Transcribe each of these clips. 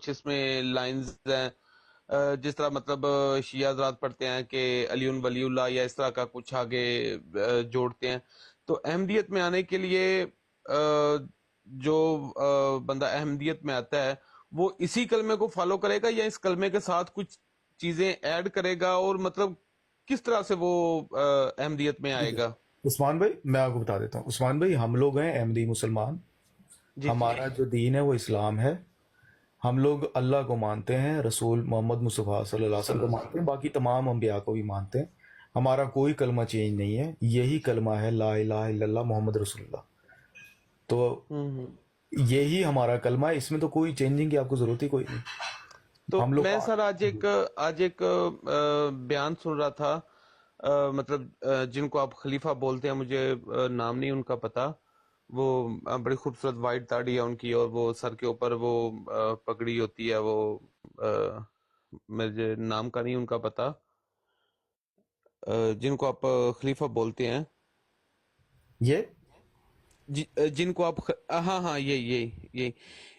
کچھ اس میں لائنز ہیں جس طرح مطلب شیعہ حضرات پڑھتے ہیں کہ علی ولی اللہ یا اس طرح کا کچھ آگے جوڑتے ہیں. تو احمدیت میں آنے کے لیے جو بندہ احمدیت میں آتا ہے وہ اسی کلمے کو فالو کرے گا یا اس کلمے کے ساتھ کچھ چیزیں ایڈ کرے گا, اور مطلب کس طرح سے وہ احمدیت میں آئے گا؟ عثمان بھائی میں آپ کو بتا دیتا ہوں. عثمان بھائی ہم لوگ ہیں احمدی مسلمان. جی جی ہمارا جو دین ہے وہ اسلام ہے. ہم لوگ اللہ کو مانتے ہیں, رسول محمد مصطفیٰ صلی اللہ علیہ وسلم کو مانتے ہیں, باقی تمام انبیاء کو بھی مانتے ہیں. ہمارا کوئی کلمہ چینج نہیں ہے, یہی کلمہ ہے لا الہ الا اللہ محمد رسول اللہ. تو یہی ہمارا کلمہ ہے, اس میں تو کوئی چینجنگ کی آپ کو ضرورت ہی کوئی نہیں. تو ہم لوگ میں سر آج ایک بیان سن رہا تھا, مطلب جن کو آپ خلیفہ بولتے ہیں, مجھے نام نہیں ان کا پتا, وہ بڑی خوبصورت وائٹ داڑھی ہے ان کی, اور وہ سر کے اوپر وہ پگڑی ہوتی ہے, وہ مجھے نام کا نہیں ان کا پتا, جن کو آپ خلیفہ بولتے ہیں, یہ جن کو آپ ہاں ہاں یہ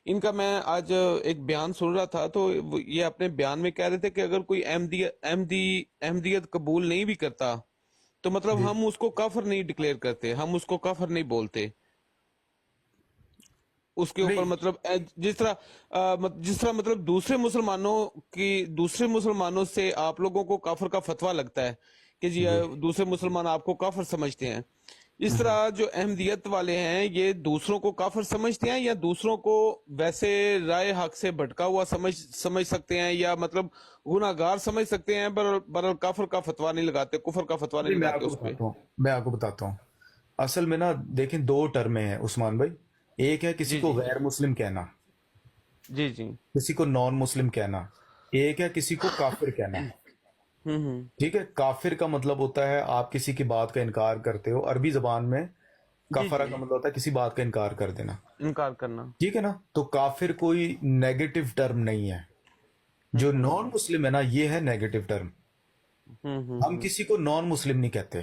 ان کا میں آج ایک بیان سن رہا تھا. تو یہ اپنے بیان میں کہہ رہے تھے کہ اگر کوئی احمدیت قبول نہیں بھی کرتا تو مطلب جی ہم اس کو کافر نہیں ڈکلیئر کرتے, ہم اس کو کافر نہیں بولتے. اس کے اوپر نہیں مطلب جس طرح مطلب دوسرے مسلمانوں سے آپ لوگوں کو کافر کا فتویٰ لگتا ہے کہ جی جی دوسرے مسلمان آپ کو کافر سمجھتے ہیں, اس طرح جو احمدیت والے ہیں یہ دوسروں کو کافر سمجھتے ہیں, یا دوسروں کو ویسے رائے حق سے بھٹکا ہوا سمجھ سکتے ہیں, یا مطلب گناہ گار سمجھ سکتے ہیں, برال کافر کا فتویٰ نہیں لگاتے, کفر کا فتویٰ نہیں میں لگاتے آپ کو اس پہ؟ بتاتا ہوں اصل میں نا دیکھیں دو ٹرمیں ہیں عثمان بھائی. ایک ہے کسی جی کو جی غیر مسلم کہنا, جی جی کسی کو نان مسلم کہنا. ایک ہے کسی کو کافر کہنا. ہوں ٹھیک ہے, کافر کا مطلب ہوتا ہے آپ کسی کی بات کا انکار کرتے ہو. عربی زبان میں جی کفرہ جی کا مطلب ہوتا ہے کسی بات کا انکار کر دینا. انکار کرنا. ٹھیک ہے نا, تو کافر کوئی نیگیٹو ٹرم نہیں ہے. جو نان مسلم ہے نا یہ ہے نیگیٹو ٹرم. ہم کسی کو نان مسلم نہیں کہتے.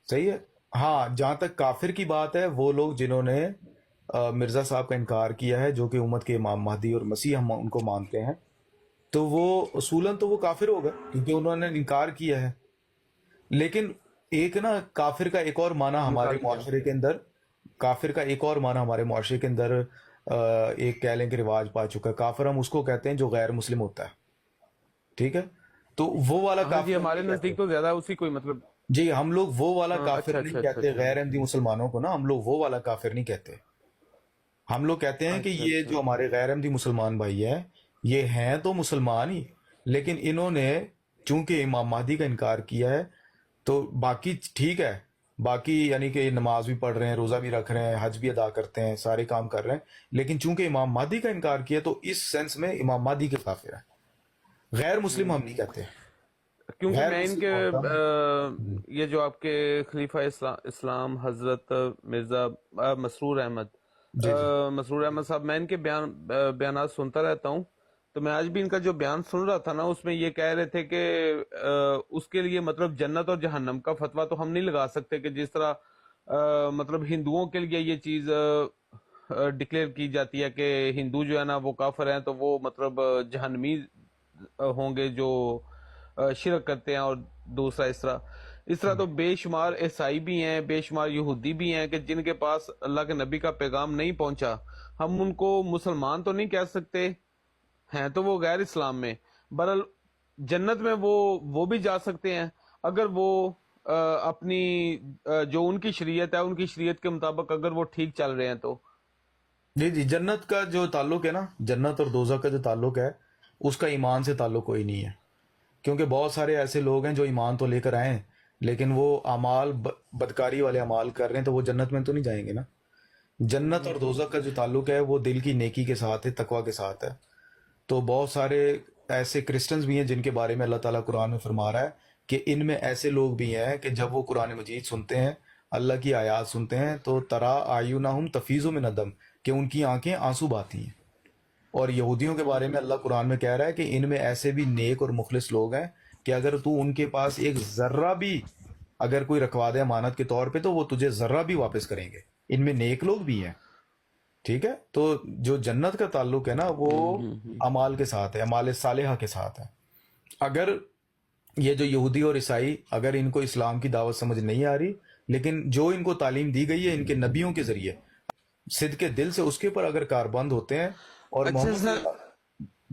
صحیح ہے. ہاں جہاں تک کافر کی بات ہے, وہ لوگ جنہوں نے مرزا صاحب کا انکار کیا ہے, جو کہ امت کے امام مہدی اور مسیح ہم ان کو مانتے ہیں, تو وہ اصولاً تو وہ کافر ہو گئے کیونکہ انہوں نے انکار کیا ہے. لیکن ایک نا کافر کا ایک اور معنی انکار ہمارے کیا. معاشرے کے اندر, کافر کا ایک اور معنی ہمارے معاشرے کے اندر ایک کہہ لیں کہ رواج پا چکا ہے. کافر ہم اس کو کہتے ہیں جو غیر مسلم ہوتا ہے. ٹھیک ہے, تو وہ والا ہاں جی, کافر ہم ہمارے نہیں کہتے. نزدیک تو زیادہ اسی کوئی مطلب. جی ہم لوگ وہ والا ہاں کافر اچھا نہیں اچھا اچھا کہتے, اچھا غیر احمدی مسلمانوں کو نا ہم لوگ وہ والا کافر نہیں کہتے. ہم لوگ کہتے ہیں کہ اچھا یہ اچھا جو ہمارے غیر احمدی مسلمان بھائی ہیں یہ ہیں تو مسلمان ہی, لیکن انہوں نے چونکہ امام مہدی کا انکار کیا ہے تو باقی ٹھیک ہے, باقی یعنی کہ نماز بھی پڑھ رہے ہیں, روزہ بھی رکھ رہے ہیں, حج بھی ادا کرتے ہیں, سارے کام کر رہے ہیں, لیکن چونکہ امام مہدی کا انکار کیا تو اس سینس میں امام مہدی کے کافر ہیں. غیر مسلم ہم نہیں کہتے. کیونکہ غیر میں ان کے مسلم ہوتا ہے. یہ جو آپ کے خلیفہ اسلام حضرت مرزا مسرور احمد جی جی صاحب, میں ان کے بیانات سنتا رہتا ہوں. تو میں آج بھی ان کا جو بیان سن رہا تھا نا, اس میں یہ کہہ رہے تھے کہ اس کے لیے مطلب جنت اور جہنم کا فتویٰ تو ہم نہیں لگا سکتے کہ جس طرح مطلب ہندوؤں کے لیے یہ چیز ڈکلیئر کی جاتی ہے کہ ہندو جو ہے نا وہ کافر ہیں, تو وہ مطلب جہنمی ہوں گے جو شرک کرتے ہیں, اور دوسرا اس طرح تو بے شمار عیسائی بھی ہیں, بے شمار یہودی بھی ہیں کہ جن کے پاس اللہ کے نبی کا پیغام نہیں پہنچا. ہم ان کو مسلمان تو نہیں کہہ سکتے, ہیں تو وہ غیر اسلام میں, برحال جنت میں وہ بھی جا سکتے ہیں اگر وہ اپنی جو ان کی شریعت ہے ان کی شریعت کے مطابق اگر وہ ٹھیک چل رہے ہیں تو. جی جی, جنت کا جو تعلق ہے نا, جنت اور دوزخ کا جو تعلق ہے اس کا ایمان سے تعلق کوئی نہیں ہے. کیونکہ بہت سارے ایسے لوگ ہیں جو ایمان تو لے کر آئے ہیں لیکن وہ اعمال بدکاری والے اعمال کر رہے ہیں, تو وہ جنت میں تو نہیں جائیں گے نا. جنت اور دوزخ کا جو تعلق ہے وہ دل کی نیکی کے ساتھ ہے, تقوی کے ساتھ ہے. تو بہت سارے ایسے کرسچنز بھی ہیں جن کے بارے میں اللہ تعالیٰ قرآن میں فرما رہا ہے کہ ان میں ایسے لوگ بھی ہیں کہ جب وہ قرآن مجید سنتے ہیں, اللہ کی آیات سنتے ہیں, تو ترا اعینہم تفیض من الدم, کہ ان کی آنکھیں آنسو بہاتی ہیں. اور یہودیوں کے بارے میں اللہ قرآن میں کہہ رہا ہے کہ ان میں ایسے بھی نیک اور مخلص لوگ ہیں کہ اگر تو ان کے پاس ایک ذرہ بھی اگر کوئی رکھوا دے امانت کے طور پہ تو وہ تجھے ذرہ بھی واپس کریں گے. ان میں نیک لوگ بھی ہیں. ٹھیک ہے، تو جو جنت کا تعلق ہے نا وہ اعمال کے ساتھ ہے، اعمال صالحہ کے ساتھ ہے. اگر یہ جو یہودی اور عیسائی اگر ان کو اسلام کی دعوت سمجھ نہیں آ رہی، لیکن جو ان کو تعلیم دی گئی ہے ان کے نبیوں کے ذریعے صدق کے دل سے اس کے اوپر اگر کاربند ہوتے ہیں اور اچھا محمد سر،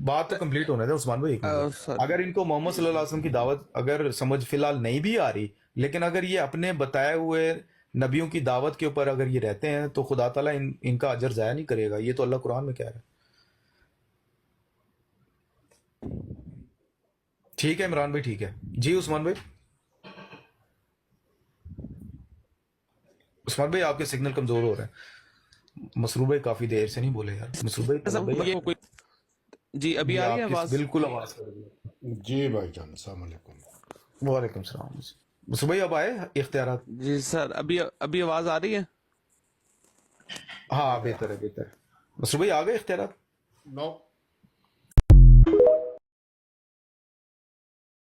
بات تو کمپلیٹ ہونے دیں عثمان بھائی ایک منٹ. سر اگر ان کو محمد صلی اللہ علیہ وسلم کی دعوت اگر سمجھ فی الحال نہیں بھی آ رہی، لیکن اگر یہ اپنے بتائے ہوئے نبیوں کی دعوت کے اوپر اگر یہ رہتے ہیں تو خدا تعالیٰ ان کا اجر ضائع نہیں کرے گا. یہ تو اللہ قرآن میں کہہ رہا ہے. ٹھیک ہے عمران بھائی، ٹھیک ہے جی. عثمان بھائی، عثمان بھائی آپ کے سگنل کمزور ہو رہے ہیں. مسرور بھائی کافی دیر سے نہیں بولے یار. مسرور بھائی طلب بھائی یہ کوئی جی ابھی جی آ رہی ہے آپ کی آواز؟ بالکل آواز کر رہی ہے. جی بھائی جان، السلام علیکم. وعلیکم السلام. مسرور بھائی اب آئے اختیارات؟ جی سر، ابھی آواز آ رہی ہے؟ ہاں بہتر ہے، بہتر ہے. مسرور بھائی آ گئے اختیارات؟ نو